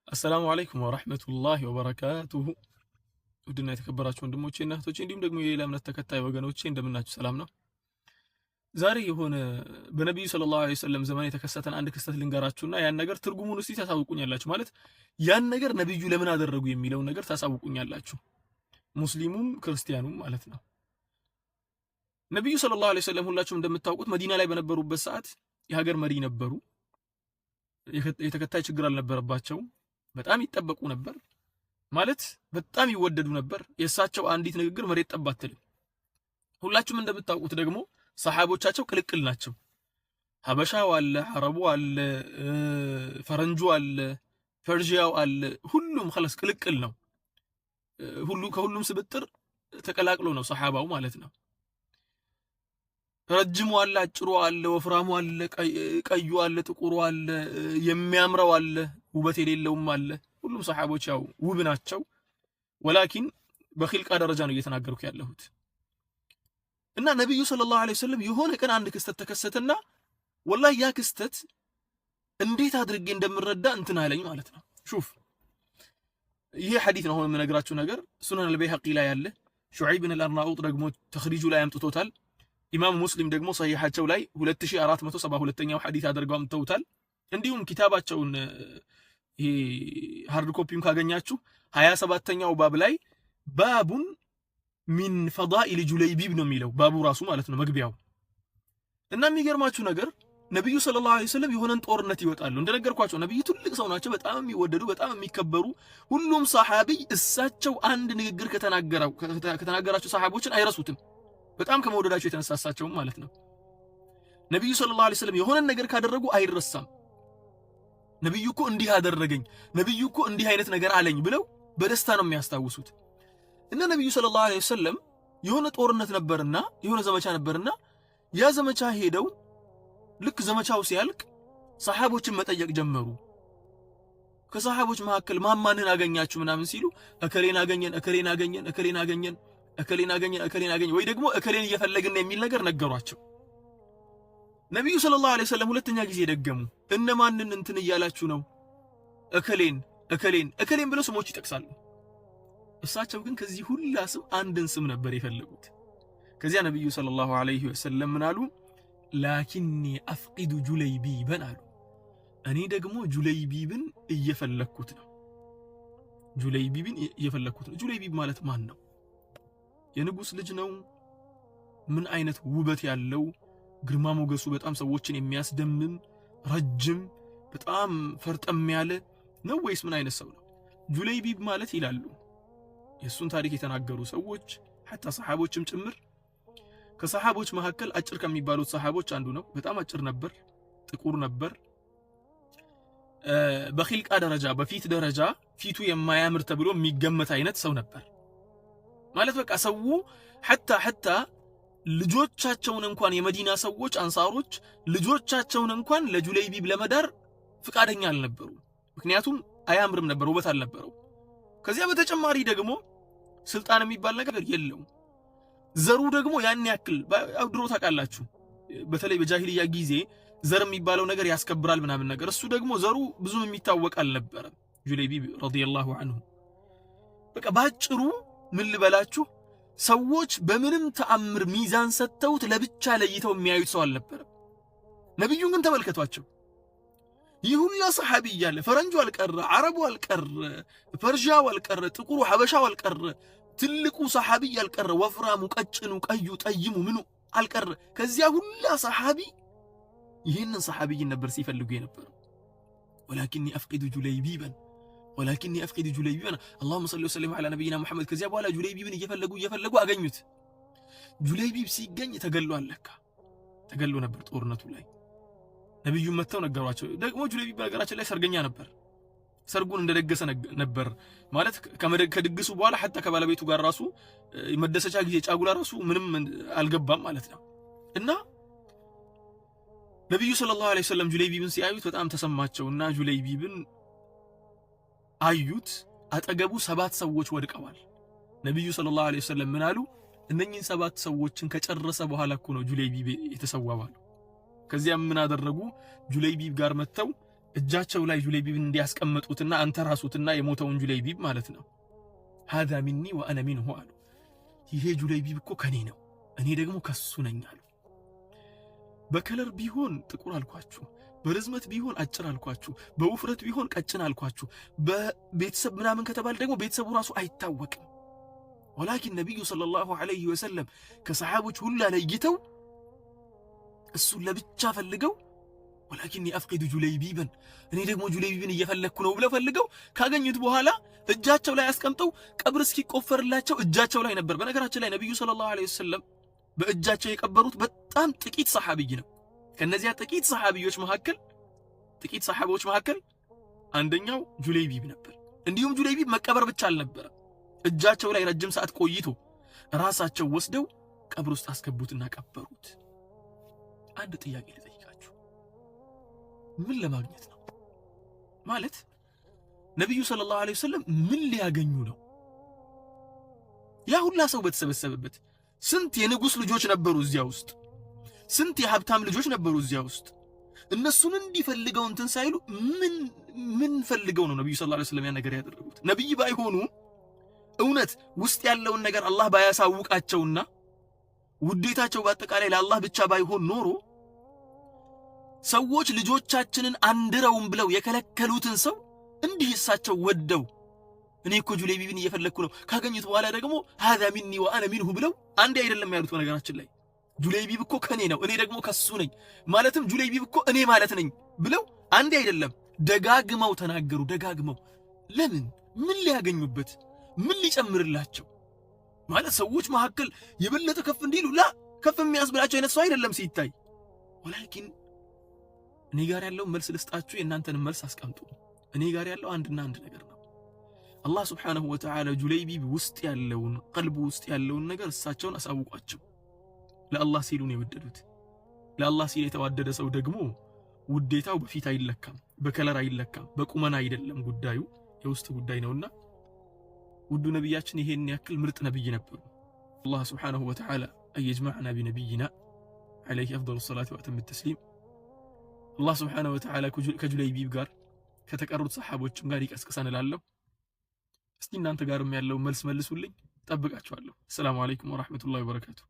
السلام عليكم ورحمة الله وبركاته ودنا የተከበራችሁ ወንድሞቼ እና እህቶቼ እንዲሁም ደግሞ የሌላ እምነት ተከታይ ወገኖቼ እንደምናችሁ ሰላም ነው። ዛሬ የሆነ በነብዩ ሰለላሁ ዐለይሂ ወሰለም ዘመን የተከሰተን አንድ ክስተት ልንገራችሁና ያን ነገር ትርጉሙን እስቲ ታሳውቁኛላችሁ። ማለት ያን ነገር ነብዩ ለምን አደረጉ የሚለው ነገር ታሳውቁኛላችሁ፣ ሙስሊሙም ክርስቲያኑም ማለት ነው። ነብዩ ሰለላሁ ዐለይሂ ወሰለም ሁላችሁም እንደምታውቁት መዲና ላይ በነበሩበት ሰዓት የሀገር መሪ ነበሩ። የተከታይ ችግር አልነበረባቸውም። በጣም ይጠበቁ ነበር ማለት በጣም ይወደዱ ነበር። የእሳቸው አንዲት ንግግር መሬት ጠብ አትልም። ሁላችሁም እንደምታውቁት ደግሞ ሰሃቦቻቸው ቅልቅል ናቸው። ሀበሻው አለ፣ አረቡ አለ፣ ፈረንጁ አለ፣ ፐርሺያው አለ። ሁሉም خلاص ቅልቅል ነው። ከሁሉም ስብጥር ተቀላቅሎ ነው ሰሃባው ማለት ነው። ረጅሙ አለ፣ አጭሩ አለ፣ ወፍራሙ አለ፣ ቀዩ አለ፣ ጥቁሩ አለ፣ የሚያምረው አለ፣ ውበት የሌለውም አለ። ሁሉም ሰሃቦች ያው ውብ ናቸው። ወላኪን በኺልቃ ደረጃ ነው እየተናገርኩ ያለሁት። እና ነብዩ ሰለላሁ ዐለይሂ ወሰለም የሆነ ቀን አንድ ክስተት ተከሰተና ወላሂ ያ ክስተት እንዴት አድርጌ እንደምረዳ እንትን አለኝ ማለት ነው። ሹፍ ይሄ ሐዲስ ነው አሁን የምነግራችሁ ነገር ሱነን አልበይሀቂ ላይ ያለ፣ ሹዐይብ ብን አልአርናኡጥ ደግሞ ተኽሪጁ ላይ አምጥቶታል። ኢማም ሙስሊም ደግሞ ሰሂሐቸው ላይ 2472ኛው ሐዲስ አድርገው አምጥተውታል። እንዲሁም ኪታባቸውን ይሄ ሃርድ ኮፒውን ካገኛችሁ 27ኛው ባብ ላይ ባቡን ሚን ፈዳኢል ጁለይቢብ ነው የሚለው ባቡ ራሱ ማለት ነው መግቢያው። እና የሚገርማችሁ ነገር ነብዩ ሰለላሁ ዐለይሂ ወሰለም የሆነን ጦርነት ይወጣሉ። እንደነገርኳችሁ ነብዩ ትልቅ ሰው ናቸው፣ በጣም የሚወደዱ በጣም የሚከበሩ። ሁሉም ሰሃቢ እሳቸው አንድ ንግግር ከተናገራቸው ሰሃቦችን አይረሱትም። በጣም ከመወደዳቸው የተነሳሳቸው ማለት ነው። ነብዩ ሰለላሁ ዐለይሂ ወሰለም የሆነን ነገር ካደረጉ አይረሳም። ነብዩ እኮ እንዲህ አደረገኝ፣ ነብዩ እኮ እንዲህ አይነት ነገር አለኝ ብለው በደስታ ነው የሚያስታውሱት። እና ነብዩ ሰለላሁ ዐለይሂ ወሰለም የሆነ ጦርነት ነበርና የሆነ ዘመቻ ነበርና ያ ዘመቻ ሄደው ልክ ዘመቻው ሲያልቅ ሰሃቦችን መጠየቅ ጀመሩ። ከሰሃቦች መካከል ማማንን አገኛችሁ ምናምን ሲሉ እከሌን አገኘን፣ እከሌን አገኘን፣ እከሌን አገኘን፣ እከሌን አገኘን፣ እከሌን አገኘን ወይ ደግሞ እከሌን እየፈለግን የሚል ነገር ነገሯቸው። ነብዩ ሰለላሁ ዐለይሂ ወሰለም ሁለተኛ ጊዜ ደገሙ። እነማንን እንትን እያላችሁ ነው? እከሌን እከሌን እከሌን ብለው ስሞች ይጠቅሳሉ። እሳቸው ግን ከዚህ ሁላ ስም አንድን ስም ነበር የፈለጉት። ከዚያ ነብዩ ሰለላሁ ዐለይሂ ወሰለም ምን አሉ? ላኪኒ አፍቂዱ ጁለይቢበን አሉ። እኔ ደግሞ ጁለይቢብን እየፈለኩት ነው። ጁለይቢብን እየፈለኩት ነው። ጁለይቢብ ማለት ማን ነው? የንጉስ ልጅ ነው? ምን አይነት ውበት ያለው ግርማ ሞገሱ በጣም ሰዎችን የሚያስደምም ረጅም በጣም ፈርጠም ያለ ነው ወይስ ምን አይነት ሰው ነው? ጁለይቢብ ማለት ይላሉ የሱን ታሪክ የተናገሩ ሰዎች ሐታ ሰሃቦችም ጭምር። ከሰሃቦች መካከል አጭር ከሚባሉት ሰሃቦች አንዱ ነው። በጣም አጭር ነበር፣ ጥቁር ነበር። በኺልቃ ደረጃ በፊት ደረጃ ፊቱ የማያምር ተብሎ የሚገመት አይነት ሰው ነበር ማለት በቃ ሰው ሐታ ልጆቻቸውን እንኳን የመዲና ሰዎች አንሳሮች ልጆቻቸውን እንኳን ለጁለይቢብ ለመዳር ፍቃደኛ አልነበሩ። ምክንያቱም አያምርም ነበር፣ ውበት አልነበረው። ከዚያ በተጨማሪ ደግሞ ስልጣን የሚባል ነገር የለውም። ዘሩ ደግሞ ያን ያክል ድሮ ታውቃላችሁ፣ በተለይ በጃሂልያ ጊዜ ዘር የሚባለው ነገር ያስከብራል ምናምን ነገር። እሱ ደግሞ ዘሩ ብዙም የሚታወቅ አልነበረም ጁለይቢብ ረዲየላሁ ዐንሁ። በቃ ባጭሩ ምን ልበላችሁ፣ ሰዎች በምንም ተአምር ሚዛን ሰጥተውት ለብቻ ለይተው የሚያዩት ሰው አልነበረም። ነብዩን ግን ተመልከቷቸው። ይህ ሁላ ሰሃቢ እያለ ፈረንጁ አልቀረ፣ አረቡ አልቀረ፣ ፐርሺያው አልቀረ፣ ጥቁሩ ሀበሻው አልቀረ፣ ትልቁ ሰሃቢ አልቀረ፣ ወፍራሙ፣ ቀጭኑ፣ ቀዩ፣ ጠይሙ ምኑ አልቀረ። ከዚያ ሁላ ሰሃቢ ይህንን ሰሃቢን ነበር ሲፈልጉ የነበረው። ወላኪኒ አፍቂዱ ጁለይቢበን ወላኪኒ አፍቂዱ ጁለይቢበን اللهم صل وسلم على نبينا محمد። ከዚያ በኋላ ጁለይቢብን እየፈለጉ አገኙት። ጁለይቢብ ሲገኝ ተገሏል። ለካ ተገሎ ነበር ጦርነቱ ላይ። ነብዩ መተው ነገሯቸው። ደግሞ ጁለይቢብ በነገራችን ላይ ሰርገኛ ነበር። ሰርጉን እንደደገሰ ነበር ማለት ከድግሱ በኋላ ሐታ ከባለቤቱ ጋር ራሱ መደሰቻ ጊዜ ጫጉላ ራሱ ምንም አልገባም ማለት ነው። እና ነብዩ ሰለላሁ ዐለይሂ ወሰለም ጁለይቢብን ሲያዩት በጣም ተሰማቸውና ጁለይቢብን አዩት። አጠገቡ 7 ሰዎች ወድቀዋል። ነብዩ ሰለላሁ ዐለይሂ ወሰለም ምን አሉ? እነኚህን 7 ሰዎችን ከጨረሰ በኋላ እኮ ነው ጁለይቢብ የተሰዋው። ከዚያም ምን አደረጉ? ጁለይቢብ ጋር መተው እጃቸው ላይ ጁለይቢብን እንዲያስቀምጡትና አንተራሱትና የሞተውን ጁለይቢብ ማለት ነው። ሃዛ ሚኒ ወአነ ሚንሁ አሉ። ይሄ ጁለይቢብ እኮ ከኔ ነው እኔ ደግሞ ከሱ ነኝ አሉ። በከለር ቢሆን ጥቁር አልኳችሁ፣ በርዝመት ቢሆን አጭር አልኳችሁ፣ በውፍረት ቢሆን ቀጭን አልኳችሁ። በቤተሰብ ምናምን ከተባለ ደግሞ ቤተሰቡ ራሱ አይታወቅም። ወላኪን ነቢዩ ሰለላሁ ዐለይሂ ወሰለም ከሰሓቦች ሁላ ለይተው እሱን ለብቻ ፈልገው ወላኪኒ አፍቂዱ ጁለይቢበን እኔ ደግሞ ጁለይቢብን እየፈለግኩ ነው ብለው ፈልገው ካገኙት በኋላ እጃቸው ላይ አስቀምጠው ቀብር እስኪቆፈርላቸው እጃቸው ላይ ነበር። በነገራችን ላይ ነቢዩ ሰለላሁ ዐለይሂ ወሰለም በእጃቸው የቀበሩት በጣም ጥቂት ሰሓቢይ ነው። ከነዚያ ጥቂት ሰሓቦች መካከል አንደኛው ጁለይቢብ ነበር። እንዲሁም ጁለይቢብ መቀበር ብቻ አልነበረ፣ እጃቸው ላይ ረጅም ሰዓት ቆይቶ ራሳቸው ወስደው ቀብር ውስጥ አስገቡትና ቀበሩት። አንድ ጥያቄ ልጠይቃችሁ፣ ምን ለማግኘት ነው? ማለት ነቢዩ ሰለላሁ ዐለይሂ ወሰለም ምን ሊያገኙ ነው? ያ ሁላ ሰው በተሰበሰበበት ስንት የንጉሥ ልጆች ነበሩ እዚያ ውስጥ፣ ስንት የሀብታም ልጆች ነበሩ እዚያ ውስጥ። እነሱን እንዲፈልገው እንትን ሳይሉ ምን ፈልገው ነው ነቢዩ ሰለላሁ ዐለይሂ ወሰለም ያ ነገር ያደረጉት? ነቢይ ባይሆኑ እውነት ውስጥ ያለውን ነገር አላህ ባያሳውቃቸውና ውዴታቸው በአጠቃላይ ለአላህ ብቻ ባይሆን ኖሮ ሰዎች ልጆቻችንን አንድረውም ብለው የከለከሉትን ሰው እንዲህ እሳቸው ወደው እኔ እኮ ጁለይቢብን እየፈለግኩ ነው ካገኙት በኋላ ደግሞ ሃዛ ሚኒ ወአነ ሚንሁ ብለው አንዴ አይደለም ያሉት። በነገራችን ላይ ጁለይቢብ እኮ ከኔ ነው እኔ ደግሞ ከሱ ነኝ፣ ማለትም ጁለይቢብ እኮ እኔ ማለት ነኝ ብለው አንዴ አይደለም ደጋግመው ተናገሩ። ደጋግመው ለምን? ምን ሊያገኙበት? ምን ሊጨምርላቸው? ማለት ሰዎች መካከል የበለጠ ከፍ እንዲሉ ከፍ የሚያስብላቸው አይነት ሰው አይደለም ሲታይ። ወላኪን እኔ ጋር ያለው መልስ ልስጣችሁ፣ የእናንተንም መልስ አስቀምጡ። እኔ ጋር ያለው አንድና አንድ ነገር ነው። አላህ ስብሓነሁ ወተዓላ ጁለይቢብ ውስጥ ያለውን ቀልቡ ውስጥ ያለውን ነገር እሳቸውን አሳውቋቸው። ለአላህ ሲሉ ነው የወደዱት። ለአላህ ሲል የተዋደደ ሰው ደግሞ ውዴታው በፊት አይለካም፣ በከለር አይለካም፣ በቁመና አይደለም። ጉዳዩ የውስጥ ጉዳይ ነውና ውዱ ነቢያችን ይሄን ያክል ምርጥ ነብይ ነበሩ። አላህ ስብሓነሁ ወተዓላ አየጅመዕና ቢነቢይና ዐለይሂ አፍደሉ ሰላቲ ወአተሙ ተስሊም። አላህ ስብሓነሁ ወተዓላ ከጁለይቢብ ጋር ከተቀሩት ሰሓቦችም ጋር ይቀስቅሰን እላለሁ። እስቲ እናንተ ጋርም ያለው መልስ መልሱልኝ፣ ጠብቃችኋለሁ። ሰላም አለይኩም ወራህመቱላሂ ወበረካቱ።